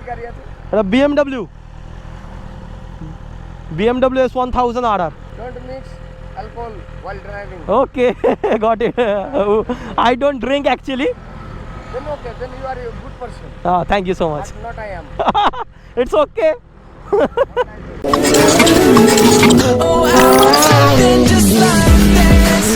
गाड़ी आती? BMW S1000 RR. Don't mix alcohol while driving. Okay, got it. I don't drink actually. Then okay, then you are a good person. Thank you so much. Not I am. It's okay. Oh, I want something just like this.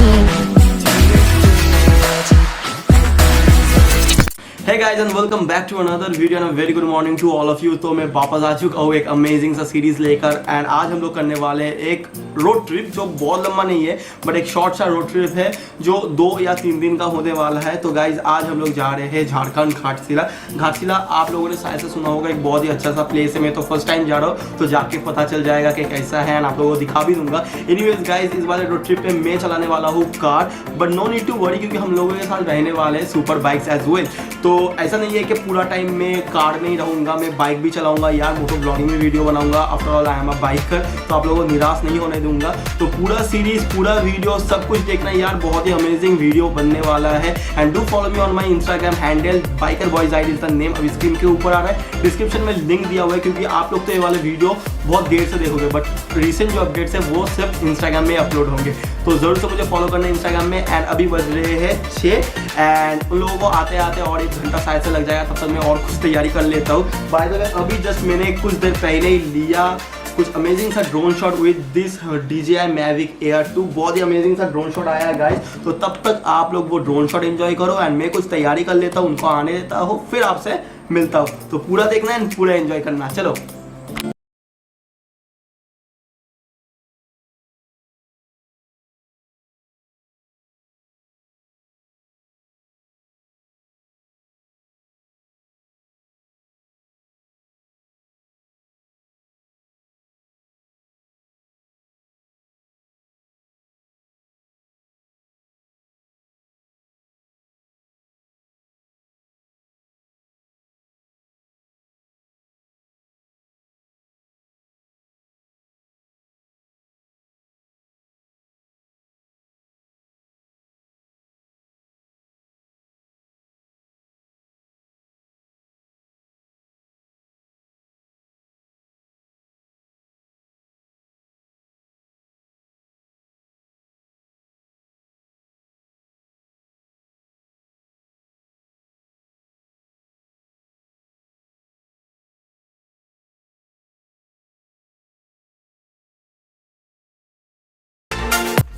Hey guys and welcome back to another video and a very good morning to all of you। तो मैं वापस आ चुका हूँ एक amazing सा series लेकर and आज हम लोग करने वाले हैं एक रोड ट्रिप जो बहुत लंबा नहीं है बट एक शॉर्ट सा रोड ट्रिप है जो 2 या 3 दिन का होने वाला है। तो गाइज आज हम लोग जा रहे हैं झारखंड घाटशिला। घाटशिला आप लोगों ने शायद से सुना होगा, एक बहुत ही अच्छा सा प्लेस है। मैं तो फर्स्ट टाइम जा रहा हूँ तो जाके पता चल जाएगा कि कैसा है एंड आप लोगों को दिखा भी दूंगा। एनीवेज गाइज इस वाले रोड ट्रिप पे मैं चलाने वाला हूँ car, but no need to worry क्योंकि हम लोगों के साथ रहने वाले हैं सुपर बाइक्स एज वेल। तो ऐसा नहीं है कि पूरा टाइम मैं कार में ही रहूंगा, मैं बाइक भी चलाऊंगा यार, मोटो ब्लॉगिंग में वीडियो बनाऊंगा। After all I am a biker, तो आप लोगों को निराश नहीं होने दूंगा। तो पूरा सीरीज, पूरा वीडियो सब कुछ देखना यार, बहुत ही अमेजिंग वीडियो बनने वाला है। And do follow me on my Instagram handle biker boys ID is the name, अभी स्क्रीन के ऊपर आ रहा है, डिस्क्रिप्शन में लिंक दिया हुआ है क्योंकि आप लोग तो ये वाले वीडियो बहुत देर से देखोगे बट रिसेंट जो अपडेट्स है वो सिर्फ इंस्टाग्राम में अपलोड होंगे। तो जरूर से मुझे फॉलो करना इंस्टाग्राम में। एंड अभी बज रहे हैं 6 एंड उन लोगों को आते आते और 1 घंटा शायद से लग जाएगा, तब तक मैं और कुछ तैयारी कर लेता हूँ। बाय द वे अभी जस्ट मैंने कुछ देर पहले ही लिया कुछ अमेजिंग सा drone shot with this DJI Mavic Air 2। बहुत ही अमेजिंग सा ड्रोन शॉट आया है गाइस। तो तब तक आप लोग वो ड्रोन शॉट एंजॉय करो एंड मैं कुछ तैयारी कर लेता हूँ, उनको आने देता हूँ, फिर आपसे मिलता हूँ। तो पूरा देखना एंड पूरा एंजॉय करना। चलो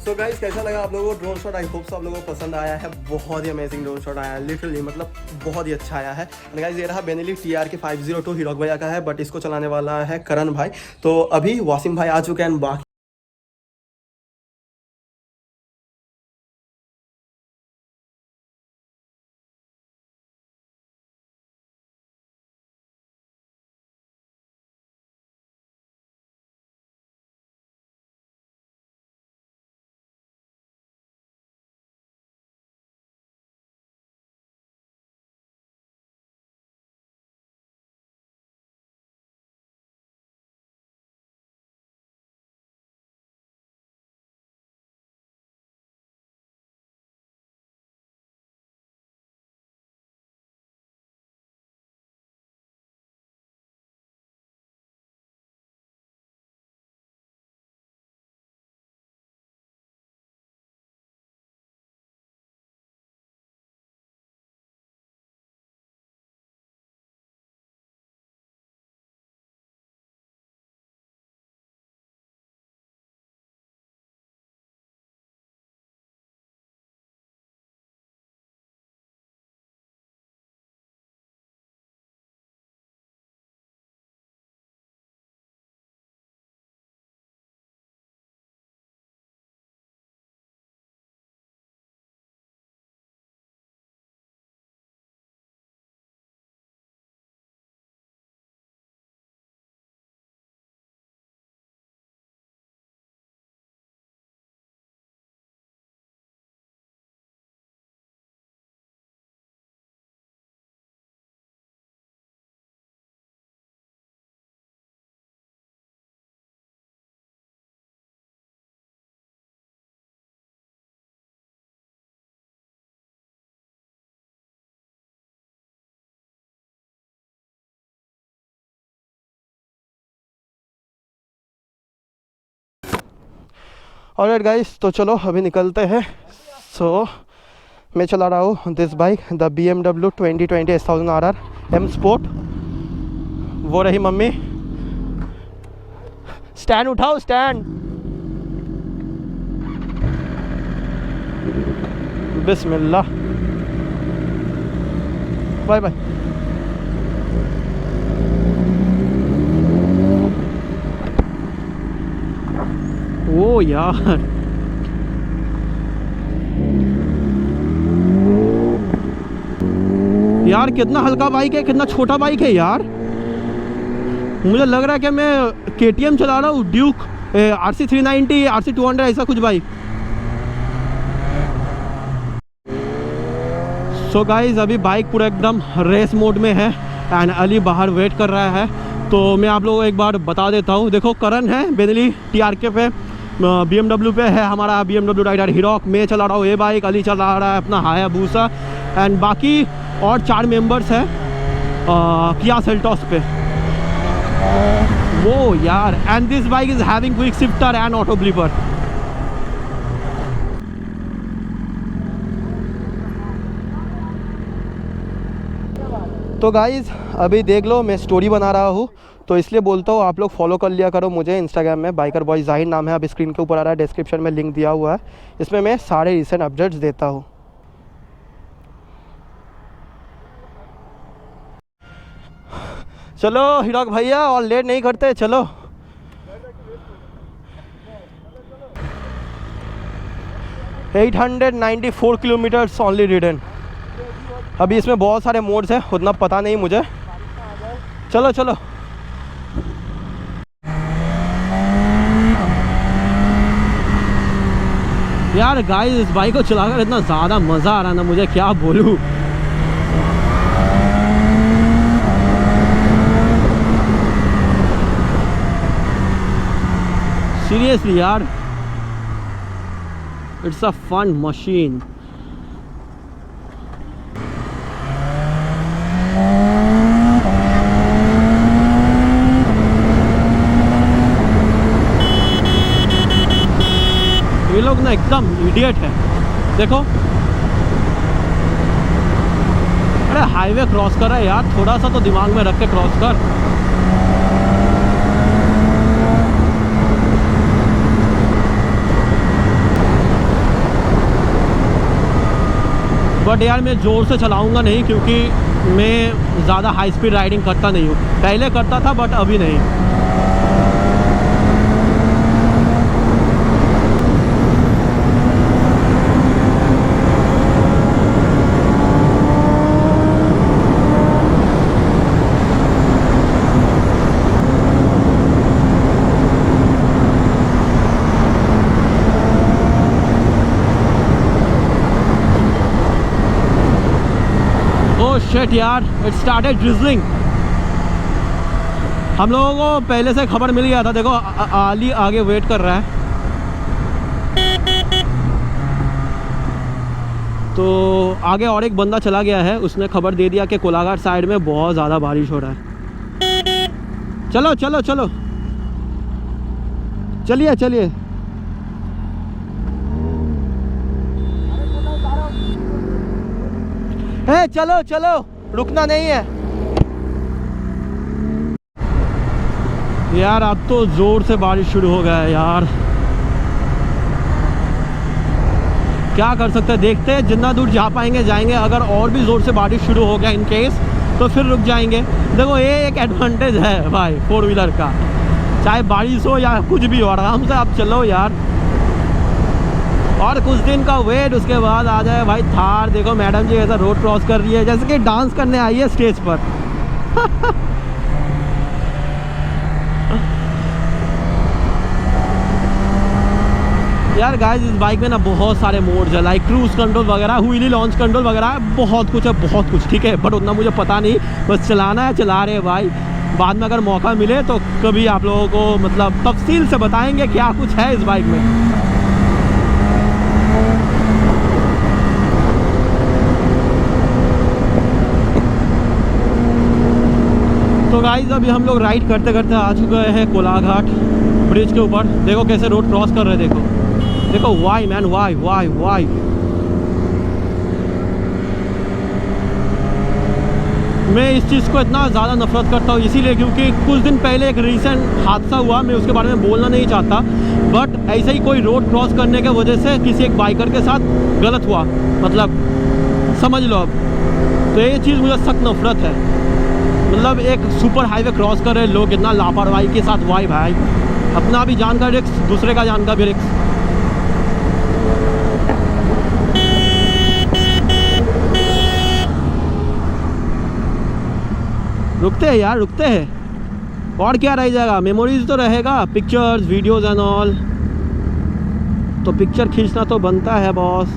सो गाइस कैसा लगा आप लोगों को drone shot? I hope so आप लोगों को पसंद आया है। बहुत ही अमेजिंग ड्रोन शॉट आया है, लिटरली मतलब बहुत ही अच्छा आया है। एंड गाइस ये रहा बेनेली TRK 502 हीरोक भैया का है, बट इसको चलाने वाला है करण भाई। तो अभी वासिम भाई आ चुके हैं, बाकी ऑलराइट गाइस, तो चलो अभी निकलते हैं। सो मैं चला रहा हूँ this bike, the BMW 2020 S1000 RR M Sport। वो रही मम्मी। स्टैंड उठाओ, स्टैंड। बिस्मिल्लाह, बाय बाय। ओ यार, यार कितना हल्का बाइक है, कितना छोटा बाइक है यार। मुझे लग रहा है कि मैं KTM चला रहा हूँ, ड्यूक RC 390 RC 200 ऐसा कुछ बाइक। सो गाइज अभी बाइक पूरा एकदम रेस मोड में है एंड अली बाहर वेट कर रहा है। तो मैं आप लोगों को एक बार बता देता हूँ। देखो करण है बेनली TRK पे, BMW पे है हमारा BMW राइडर हीरोक। मैं चला रहा हूँ ये बाइक, अली चला रहा है अपना हायाबूसा एंड बाकी और 4 मेंबर्स हैं किया सेल्टॉस पे। वो यार, and this bike is having quick shifter and auto blipper. तो गाइज़ अभी देख लो, मैं स्टोरी बना रहा हूँ तो इसलिए बोलता हूँ आप लोग फॉलो कर लिया करो मुझे इंस्टाग्राम में। बाइकर बॉय जाहिर नाम है, अभी स्क्रीन के ऊपर आ रहा है, डिस्क्रिप्शन में लिंक दिया हुआ है। इसमें मैं सारे रिसेंट अपडेट्स देता हूँ। चलो हीरोक भैया, और लेट नहीं करते, चलो। $894 किलोमीटर्स ओनली रिडन। अभी इसमें बहुत सारे मोड्स हैं, उतना पता नहीं मुझे। चलो चलो। यार गाइस इस बाइक को चलाकर इतना ज़्यादा मज़ा आ रहा है ना, मुझे क्या बोलूँ। सीरियसली यार, इट्स अ फन मशीन। ये लोग ना एकदम इडियट है, देखो। अरे हाईवे क्रॉस कर रहा है यार, थोड़ा सा तो दिमाग में रख के क्रॉस कर। बट यार मैं ज़ोर से चलाऊंगा नहीं, क्योंकि मैं ज़्यादा हाई स्पीड राइडिंग करता नहीं हूँ। पहले करता था बट अभी नहीं। शिट यार, इट स्टार्टेड ड्रिजलिंग। हम लोगों को पहले से खबर मिल गया था। देखो अली आगे वेट कर रहा है। तो आगे और एक बंदा चला गया है, उसने खबर दे दिया कि कोलाघाट साइड में बहुत ज़्यादा बारिश हो रहा है। चलो चलो चलो, चलिए चलिए। चलो चलो, रुकना नहीं है यार। अब तो जोर से बारिश शुरू हो गया है यार, क्या कर सकते हैं, देखते हैं जितना दूर जा पाएंगे जाएंगे। अगर और भी जोर से बारिश शुरू हो गया इन केस, तो फिर रुक जाएंगे। देखो ये एक एडवांटेज है भाई 4 व्हीलर का, चाहे बारिश हो या कुछ भी हो, आराम से आप चलो यार। और कुछ दिन का वेट, उसके बाद आ जाए भाई थार। देखो मैडम जी ऐसा रोड क्रॉस कर रही है जैसे कि डांस करने आई है स्टेज पर। यार गाइस इस बाइक में ना बहुत सारे मोड्स है, लाइक क्रूज कंट्रोल वगैरह, व्हीली लॉन्च कंट्रोल वगैरह, बहुत कुछ है, बहुत कुछ। ठीक है, बट उतना मुझे पता नहीं, बस चलाना है, चला रहे हैं भाई। बाद में अगर मौका मिले तो कभी आप लोगों को मतलब तफसील से बताएंगे क्या कुछ है इस बाइक में। तो गाइस अभी हम लोग राइड करते करते आ चुके हैं कोलाघाट ब्रिज के ऊपर। देखो कैसे रोड क्रॉस कर रहे हैं, देखो। देखो why man, why why why. मैं इस चीज़ को इतना ज़्यादा नफरत करता हूँ इसीलिए क्योंकि कुछ दिन पहले एक रीसेंट हादसा हुआ, मैं उसके बारे में बोलना नहीं चाहता, बट ऐसे ही कोई रोड क्रॉस करने के वजह से किसी एक बाइकर के साथ गलत हुआ, मतलब समझ लो अब। तो ये चीज़ मुझे सख्त नफरत है, मतलब एक सुपर हाईवे क्रॉस कर रहे लोग इतना लापरवाही के साथ, वाई भाई, अपना भी जान का रिस्क, दूसरे का जान का भी रिस्क। रुकते हैं यार, रुकते हैं, और क्या रह जाएगा, मेमोरीज तो रहेगा, पिक्चर्स वीडियोस एंड ऑल, तो पिक्चर खींचना तो बनता है boss.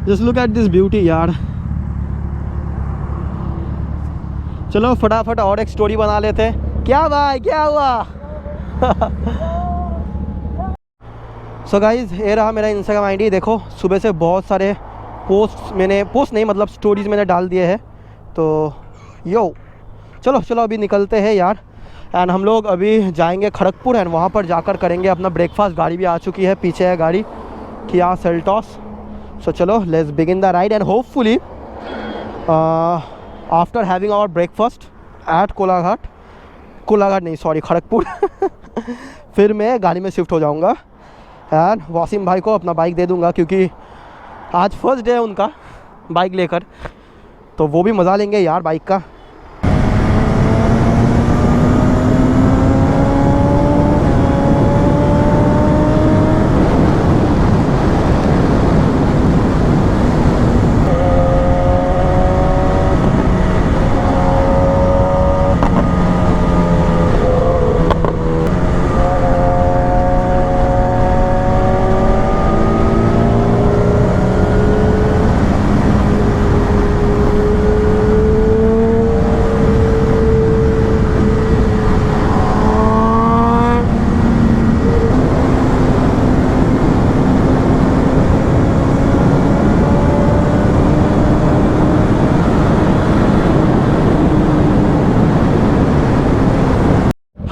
Just look at this beauty यार। चलो फटाफट और एक स्टोरी बना लेते हैं। क्या भाई क्या हुआ? सो गाइज ये रहा मेरा इंस्टाग्राम आईडी। देखो सुबह से बहुत सारे पोस्ट नहीं मतलब स्टोरीज मैंने डाल दिए हैं। तो यो चलो चलो अभी निकलते हैं यार। एंड हम लोग अभी जाएंगे खड़गपुर एंड वहाँ पर जाकर करेंगे अपना ब्रेकफास्ट। गाड़ी भी आ चुकी है, पीछे है गाड़ी किया सेल्टॉस। सो चलो let's begin the ride and hopefully after having our breakfast at Kolaghat नहीं सॉरी खड़गपुर फिर मैं गाड़ी में शिफ्ट हो जाऊंगा एंड वासिम भाई को अपना बाइक दे दूंगा क्योंकि आज फर्स्ट डे है उनका बाइक लेकर, तो वो भी मज़ा लेंगे यार बाइक का।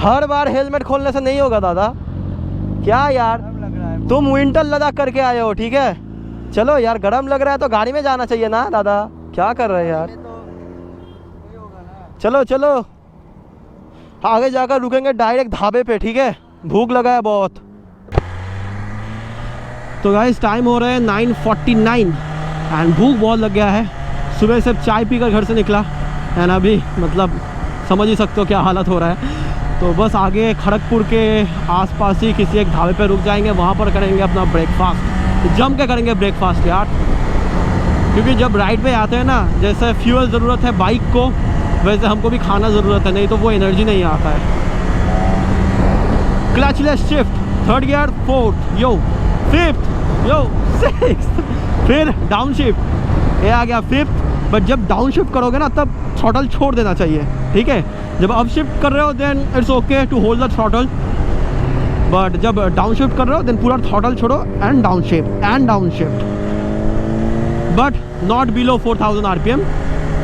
हर बार हेलमेट खोलने से नहीं होगा दादा, क्या यार तुम विंटर लद्दाख करके आए हो, ठीक है चलो यार गरम लग रहा है तो गाड़ी में जाना चाहिए ना दादा, क्या कर रहे हैं यार। चलो चलो आगे जाकर रुकेंगे डायरेक्ट ढाबे पे, ठीक है भूख लगा है बहुत। तो गाइस टाइम हो रहा है 9:49 एंड भूख बहुत लग गया है। सुबह से चाय पीकर घर से निकला एंड अभी मतलब समझ ही सकते हो क्या हालत हो रहा है। तो बस आगे खड़गपुर के आसपास ही किसी एक ढाबे पे रुक जाएंगे, वहाँ पर करेंगे अपना ब्रेकफास्ट, जम के करेंगे ब्रेकफास्ट यार। क्योंकि जब राइड पे आते हैं ना, जैसे फ्यूल ज़रूरत है बाइक को वैसे हमको भी खाना ज़रूरत है, नहीं तो वो एनर्जी नहीं आता है। Clutchless shift, third gear, fourth, yo fifth, yo sixth, फिर डाउन शिफ्ट, ये आ गया फिफ्थ। बट जब डाउन शिफ्ट करोगे ना तब थ्रॉटल छोड़ देना चाहिए, ठीक है। जब अप शिफ्ट कर रहे हो then it's okay to hold the throttle, but जब डाउन शिफ्ट कर रहे हो देन पूरा थ्रॉटल छोड़ो and down shift but not below 4000 RPM।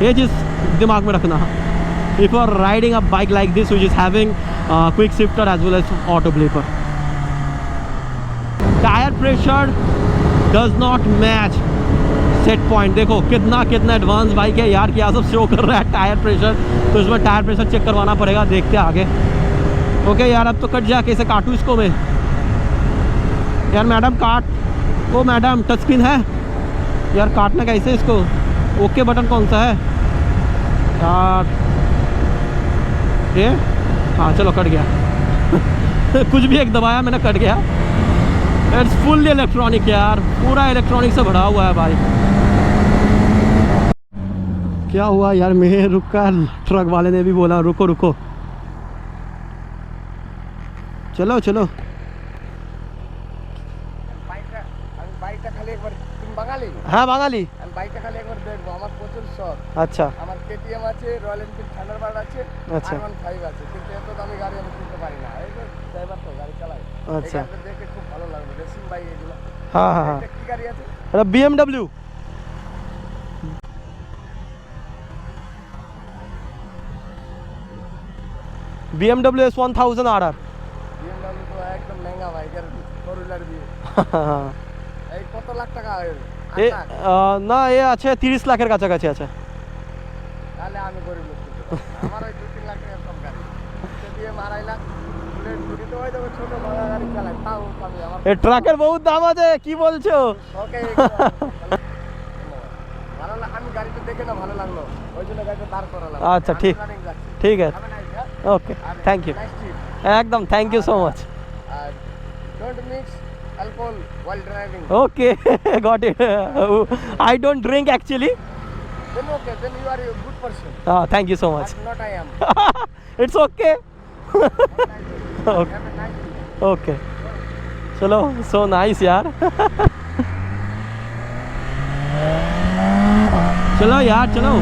ये चीज़ दिमाग में रखना if you are riding a bike like this which is having quick shifter as well as auto blipper. Tyre pressure does not match set point. देखो कितना advance bike है यार, क्या सब शो कर रहा है टायर प्रेशर, तो इसमें टायर प्रेशर चेक करवाना पड़ेगा, देखते हैं आगे। ओके यार अब तो कट जा, कैसे काटूँ इसको मैं यार। मैडम काट, ओ मैडम टच स्क्रीन है यार, काटना कैसे इसको, ओके बटन कौन सा है यार ये, हाँ चलो कट गया कुछ भी एक दबाया मैंने, कट गया। इट्स फुल्ली इलेक्ट्रॉनिक यार, पूरा इलेक्ट्रॉनिक से भरा हुआ है भाई। क्या हुआ यार, मैं रुका, ट्रक वाले ने भी बोला रुको रुको। चलो चलो বাইকটা খালি একবার, তুমি বাঙালি? হ্যাঁ বাঙালি। আমি বাইকটা খালি একবার দেখবো, আমার প্রচুর শখ। আচ্ছা আমার কেটিএম আছে, রয়্যাল এনফিল্ড থান্ডারবার্ড আছে, আচ্ছা R15 আছে, কিন্তু এত দামি গাড়ি আমি কিনতে পারি না। এই যে ড্রাইভার তো গাড়ি চালায়, আচ্ছা এটা দেখে খুব ভালো লাগলো, রেসিং বাইক এগুলো। হ্যাঁ হ্যাঁ হ্যাঁ, এটা কি গাড়ি আছে? এটা BMW BMW S1000 RR। BMW তো একদম महंगा বাইক, আর বিলার বিয়ে এই কত লাখ টাকা এর? এ 8 লাখ? না এ আছে 30 লাখের কাছাকাছি আছে। তাহলে আমি গরিব লোক কিনতে পারবো না। আমার ওই 2-3 লাখ টাকার কম গাড়ি এটা দিয়ে মারাইলাম বুলেট ঘুরি তো ওই দেখো ছোট ভাঙা গাড়ি চালাই তাও আমি আমার এ ট্রাকের বহুত দাম আছে, কি বলছো? ওকে ভালো আমি গাড়িটা দেখে না ভালো লাগলো ওই জন্য গাড়িটা দাঁড় করালাম। আচ্ছা, আমি ঠিক। running যাচ্ছি। ঠিক আছে, Have a nice day, okay, and thank you. nice trip. একদম thank you so much. And don't mix alcohol while driving. Okay, got it. I don't drink actually. Then okay, then you are a good person. Thank you so much. But not I am. It's okay. Have a nice day. Okay, चलो, so nice यार। चलो यार, चलो।